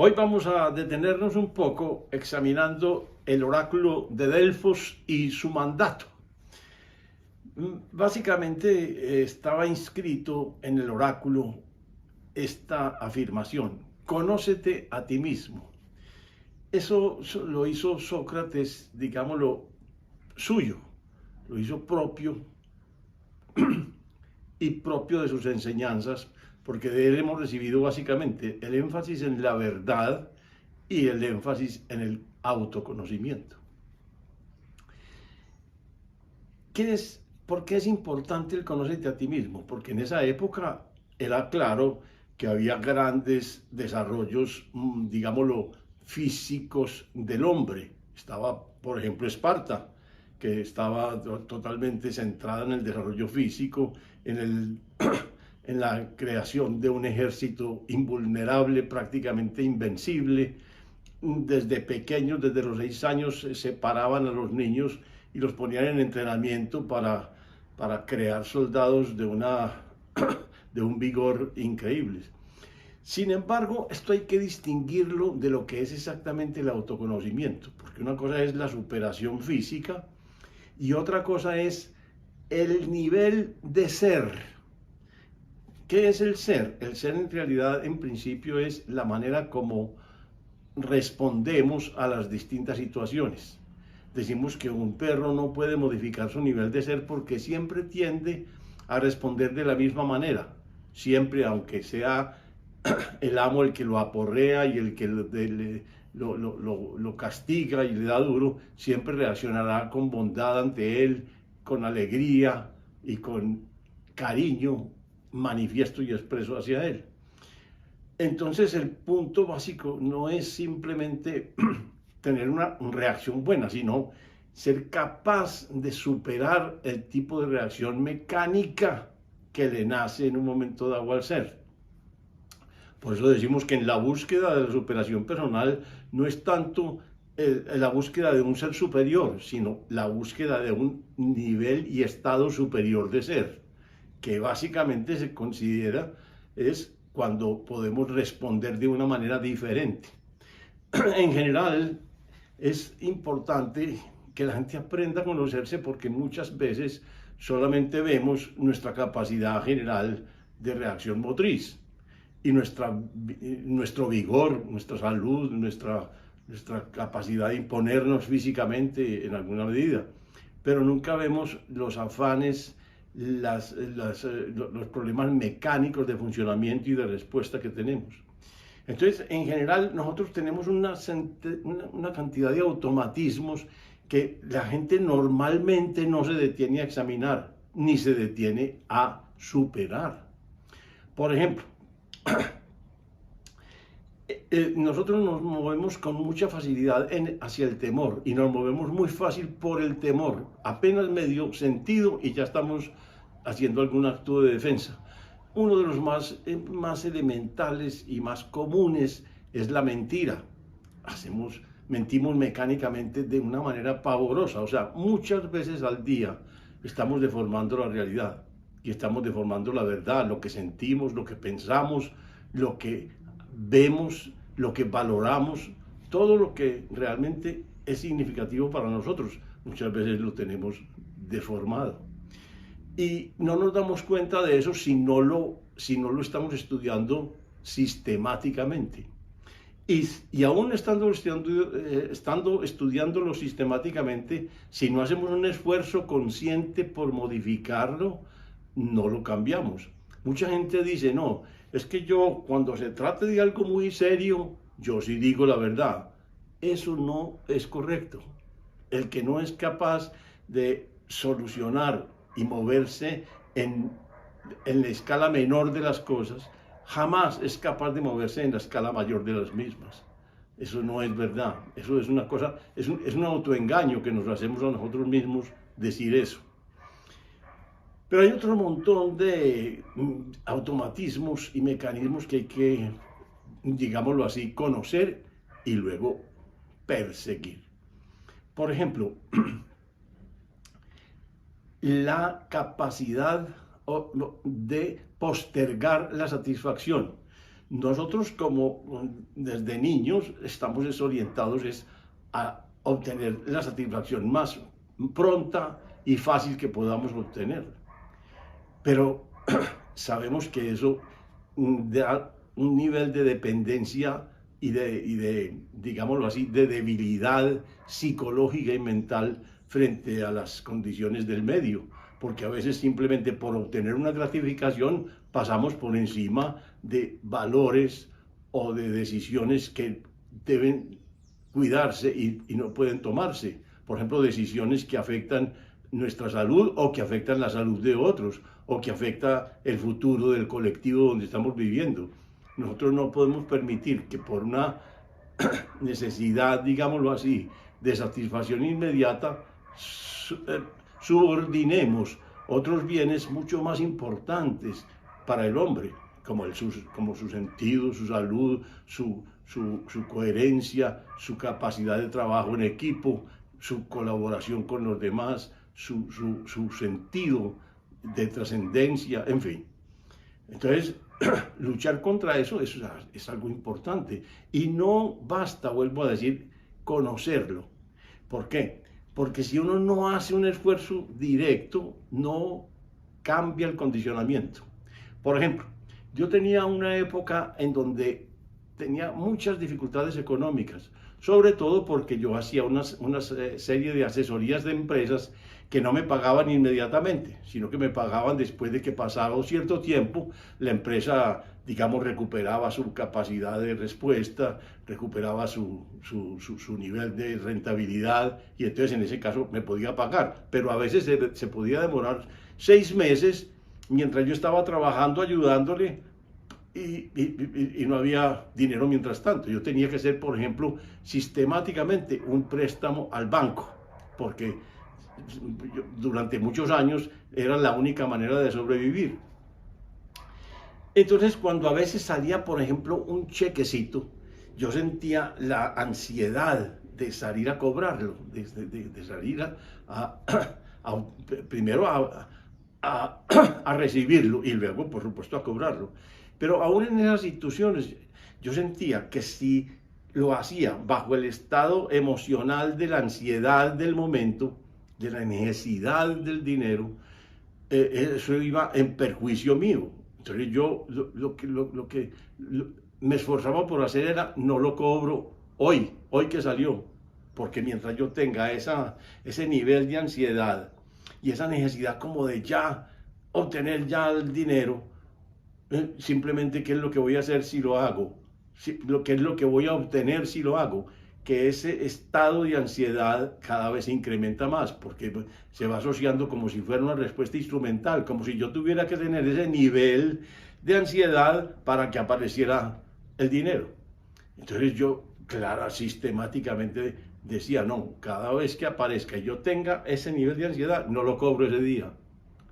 Hoy vamos a detenernos un poco examinando el oráculo de Delfos y su mandato. Básicamente estaba inscrito en el oráculo esta afirmación: conócete a ti mismo. Eso lo hizo Sócrates, digámoslo, suyo, lo hizo propio y propio de sus enseñanzas, porque de él hemos recibido básicamente el énfasis en la verdad y el énfasis en el autoconocimiento. ¿Por qué es importante el conocerte a ti mismo? Porque en esa época era claro que había grandes desarrollos, digámoslo, físicos del hombre. Estaba, por ejemplo, Esparta, que estaba totalmente centrada en el desarrollo físico, en la creación de un ejército invulnerable, prácticamente invencible. Desde pequeños, desde los 6 años, separaban a los niños y los ponían en entrenamiento para crear soldados de un vigor increíble. Sin embargo, esto hay que distinguirlo de lo que es exactamente el autoconocimiento, porque una cosa es la superación física y otra cosa es el nivel de ser. ¿Qué es el ser? El ser en realidad, en principio, es la manera como respondemos a las distintas situaciones. Decimos que un perro no puede modificar su nivel de ser porque siempre tiende a responder de la misma manera. Siempre, aunque sea el amo el que lo aporrea y el que lo castiga y le da duro, siempre reaccionará con bondad ante él, con alegría y con cariño manifiesto y expreso hacia él. Entonces el punto básico no es simplemente tener una reacción buena, sino ser capaz de superar el tipo de reacción mecánica que le nace en un momento dado al ser. Por eso decimos que en la búsqueda de la superación personal no es tanto la búsqueda de un ser superior, sino la búsqueda de un nivel y estado superior de ser, que básicamente se considera es cuando podemos responder de una manera diferente. En general, es importante que la gente aprenda a conocerse porque muchas veces solamente vemos nuestra capacidad general de reacción motriz y nuestro vigor, nuestra salud, nuestra capacidad de imponernos físicamente en alguna medida, pero nunca vemos los afanes, los problemas mecánicos de funcionamiento y de respuesta que tenemos. Entonces, en general, nosotros tenemos una cantidad de automatismos que la gente normalmente no se detiene a examinar, ni se detiene a superar. Por ejemplo, nosotros nos movemos con mucha facilidad hacia el temor y nos movemos muy fácil por el temor, apenas medio sentido y ya estamos haciendo algún acto de defensa. Uno de los más elementales y más comunes es la mentira. Mentimos mecánicamente de una manera pavorosa, o sea, muchas veces al día estamos deformando la realidad y estamos deformando la verdad, lo que sentimos, lo que pensamos, lo que vemos, lo que valoramos, todo lo que realmente es significativo para nosotros, muchas veces lo tenemos deformado. Y no nos damos cuenta de eso si no lo estudiando sistemáticamente. Y aún estando estudiándolo sistemáticamente, si no hacemos un esfuerzo consciente por modificarlo, no lo cambiamos. Mucha gente dice, no, es que yo cuando se trate de algo muy serio, yo sí digo la verdad. Eso no es correcto. El que no es capaz de solucionar y moverse en la escala menor de las cosas, jamás es capaz de moverse en la escala mayor de las mismas. Eso no es verdad. Eso es una cosa, es un autoengaño que nos hacemos a nosotros mismos decir eso. Pero hay otro montón de automatismos y mecanismos que hay que, digámoslo así, conocer y luego perseguir. Por ejemplo, la capacidad de postergar la satisfacción. Nosotros como desde niños estamos desorientados a obtener la satisfacción más pronta y fácil que podamos obtener. Pero sabemos que eso da un nivel de dependencia digámoslo así, de debilidad psicológica y mental frente a las condiciones del medio, porque a veces simplemente por obtener una gratificación pasamos por encima de valores o de decisiones que deben cuidarse y no pueden tomarse. Por ejemplo, decisiones que afectan nuestra salud o que afectan la salud de otros o que afecta el futuro del colectivo donde estamos viviendo. Nosotros no podemos permitir que por una necesidad, digámoslo así, de satisfacción inmediata, subordinemos otros bienes mucho más importantes para el hombre, como su sentido, su salud, su coherencia, su capacidad de trabajo en equipo, su colaboración con los demás, su sentido de trascendencia, en fin. Entonces, luchar contra eso es algo importante. Y no basta, vuelvo a decir, conocerlo. ¿Por qué? Porque si uno no hace un esfuerzo directo, no cambia el condicionamiento. Por ejemplo, yo tenía una época en donde tenía muchas dificultades económicas, sobre todo porque yo hacía una serie de asesorías de empresas que no me pagaban inmediatamente, sino que me pagaban después de que pasaba cierto tiempo, la empresa, digamos, recuperaba su capacidad de respuesta, recuperaba su nivel de rentabilidad, y entonces en ese caso me podía pagar, pero a veces se podía demorar 6 meses mientras yo estaba trabajando, ayudándole, y no había dinero mientras tanto. Yo tenía que hacer, por ejemplo, sistemáticamente un préstamo al banco, porque durante muchos años era la única manera de sobrevivir. Entonces, cuando a veces salía, por ejemplo, un chequecito, yo sentía la ansiedad de salir a cobrarlo, de salir primero a recibirlo y luego, por supuesto, a cobrarlo. Pero aún en esas situaciones, yo sentía que si lo hacía bajo el estado emocional de la ansiedad del momento, de la necesidad del dinero, eso iba en perjuicio mío. Entonces yo lo que me esforzaba por hacer era, no lo cobro hoy que salió, porque mientras yo tenga ese nivel de ansiedad y esa necesidad como de ya obtener ya el dinero, simplemente qué es lo que voy a hacer si lo hago, qué es lo que voy a obtener si lo hago, que ese estado de ansiedad cada vez se incrementa más, porque se va asociando como si fuera una respuesta instrumental, como si yo tuviera que tener ese nivel de ansiedad para que apareciera el dinero. Entonces yo, claro, sistemáticamente decía, no, cada vez que aparezca y yo tenga ese nivel de ansiedad, no lo cobro ese día,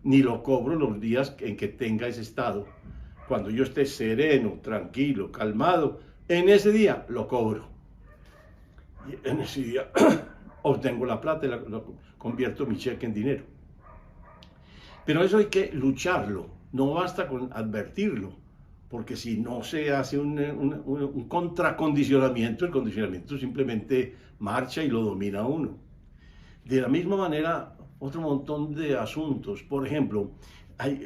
ni lo cobro los días en que tenga ese estado. Cuando yo esté sereno, tranquilo, calmado, en ese día lo cobro. Y en ese día obtengo la plata y convierto mi cheque en dinero. Pero eso hay que lucharlo, no basta con advertirlo, porque si no se hace un contracondicionamiento, el condicionamiento simplemente marcha y lo domina uno. De la misma manera, otro montón de asuntos. Por ejemplo, hay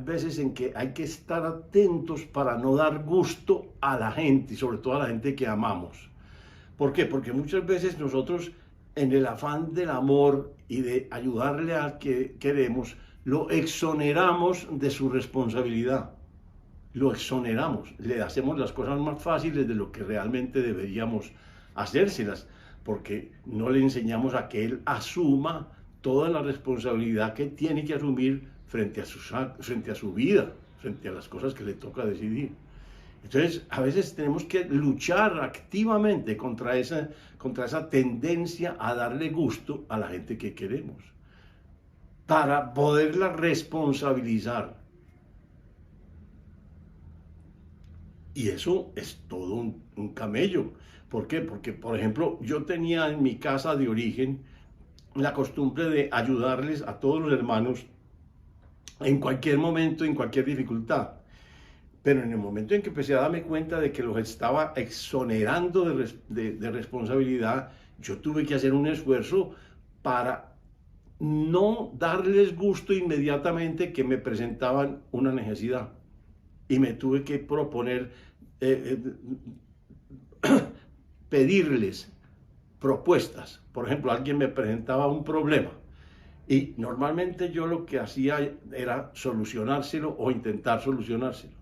veces en que hay que estar atentos para no dar gusto a la gente, sobre todo a la gente que amamos. ¿Por qué? Porque muchas veces nosotros, en el afán del amor y de ayudarle al que queremos, lo exoneramos de su responsabilidad. Lo exoneramos, le hacemos las cosas más fáciles de lo que realmente deberíamos hacérselas, porque no le enseñamos a que él asuma toda la responsabilidad que tiene que asumir frente a su vida, frente a las cosas que le toca decidir. Entonces, a veces tenemos que luchar activamente contra esa tendencia a darle gusto a la gente que queremos, para poderla responsabilizar. Y eso es todo un camello. ¿Por qué? Porque, por ejemplo, yo tenía en mi casa de origen la costumbre de ayudarles a todos los hermanos en cualquier momento, en cualquier dificultad. Pero en el momento en que empecé a darme cuenta de que los estaba exonerando de responsabilidad, yo tuve que hacer un esfuerzo para no darles gusto inmediatamente que me presentaban una necesidad. Y me tuve que proponer, pedirles propuestas. Por ejemplo, alguien me presentaba un problema y normalmente yo lo que hacía era solucionárselo o intentar solucionárselo.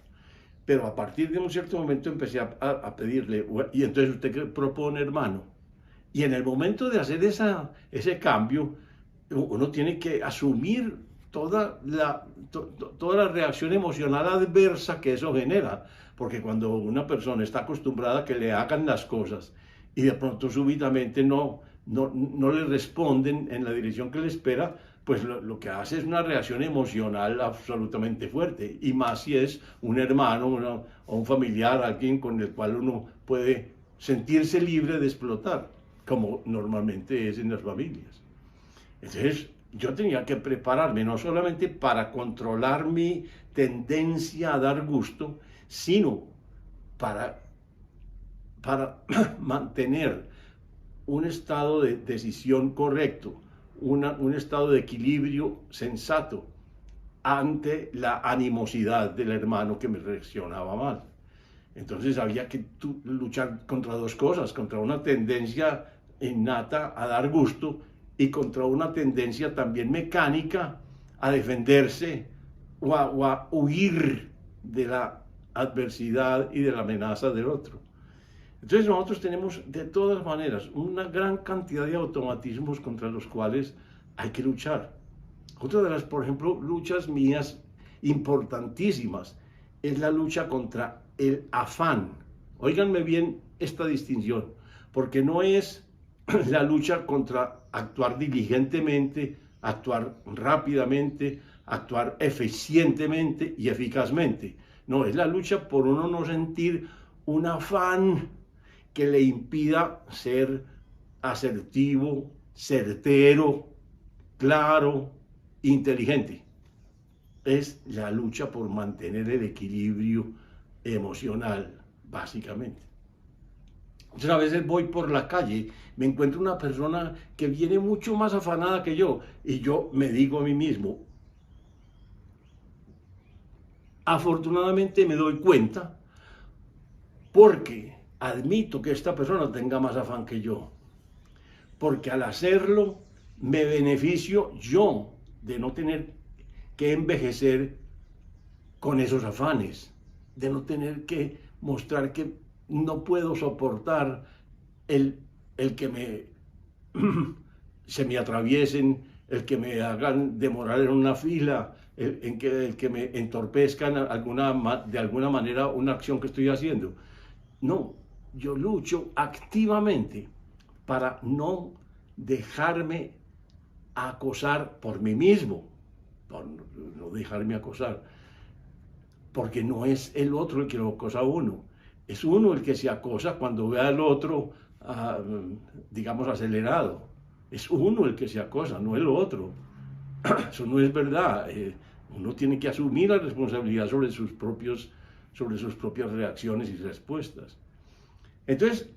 Pero a partir de un cierto momento empecé a pedirle, y entonces usted qué propone, hermano. Y en el momento de hacer ese cambio, uno tiene que asumir toda la reacción emocional adversa que eso genera. Porque cuando una persona está acostumbrada a que le hagan las cosas y de pronto súbitamente no le responden en la dirección que le espera, pues lo que hace es una reacción emocional absolutamente fuerte. Y más si es un hermano o un familiar, alguien con el cual uno puede sentirse libre de explotar, como normalmente es en las familias. Entonces, yo tenía que prepararme no solamente para controlar mi tendencia a dar gusto, sino para, para mantener un estado de decisión correcto, un estado de equilibrio sensato ante la animosidad del hermano que me reaccionaba mal. Entonces había que luchar contra dos cosas, contra una tendencia innata a dar gusto y contra una tendencia también mecánica a defenderse o a huir de la adversidad y de la amenaza del otro. Entonces nosotros tenemos de todas maneras una gran cantidad de automatismos contra los cuales hay que luchar. Otra de las, por ejemplo, luchas mías importantísimas es la lucha contra el afán. Óiganme bien esta distinción, porque no es la lucha contra actuar diligentemente, actuar rápidamente, actuar eficientemente y eficazmente. No, es la lucha por uno no sentir un afán que le impida ser asertivo, certero, claro, inteligente. Es la lucha por mantener el equilibrio emocional, básicamente. Entonces a veces voy por la calle, me encuentro una persona que viene mucho más afanada que yo y yo me digo a mí mismo, afortunadamente me doy cuenta porque admito que esta persona tenga más afán que yo, porque al hacerlo me beneficio yo de no tener que envejecer con esos afanes, de no tener que mostrar que no puedo soportar el que se me atraviesen, el que me hagan demorar en una fila, el que me entorpezcan de alguna manera una acción que estoy haciendo. No, yo lucho activamente para no dejarme acosar por mí mismo, por no dejarme acosar, porque no es el otro el que lo acosa a uno, es uno el que se acosa cuando ve al otro, digamos, acelerado. Es uno el que se acosa, no el otro. Eso no es verdad. Uno tiene que asumir la responsabilidad sobre sus propias reacciones y respuestas. Entonces,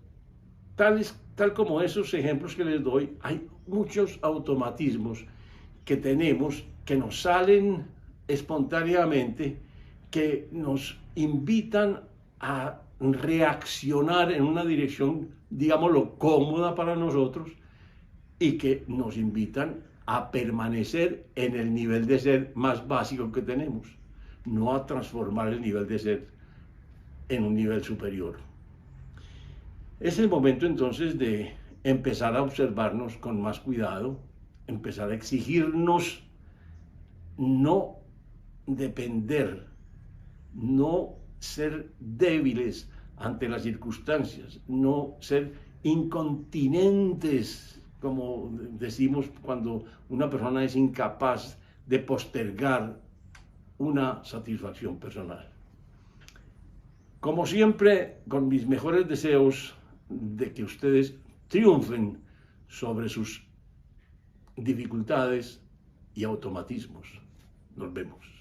tal como esos ejemplos que les doy, hay muchos automatismos que tenemos que nos salen espontáneamente, que nos invitan a reaccionar en una dirección, digámoslo, cómoda para nosotros y que nos invitan a permanecer en el nivel de ser más básico que tenemos, no a transformar el nivel de ser en un nivel superior. Es el momento entonces de empezar a observarnos con más cuidado, empezar a exigirnos no depender, no ser débiles ante las circunstancias, no ser incontinentes, como decimos cuando una persona es incapaz de postergar una satisfacción personal. Como siempre, con mis mejores deseos de que ustedes triunfen sobre sus dificultades y automatismos. Nos vemos.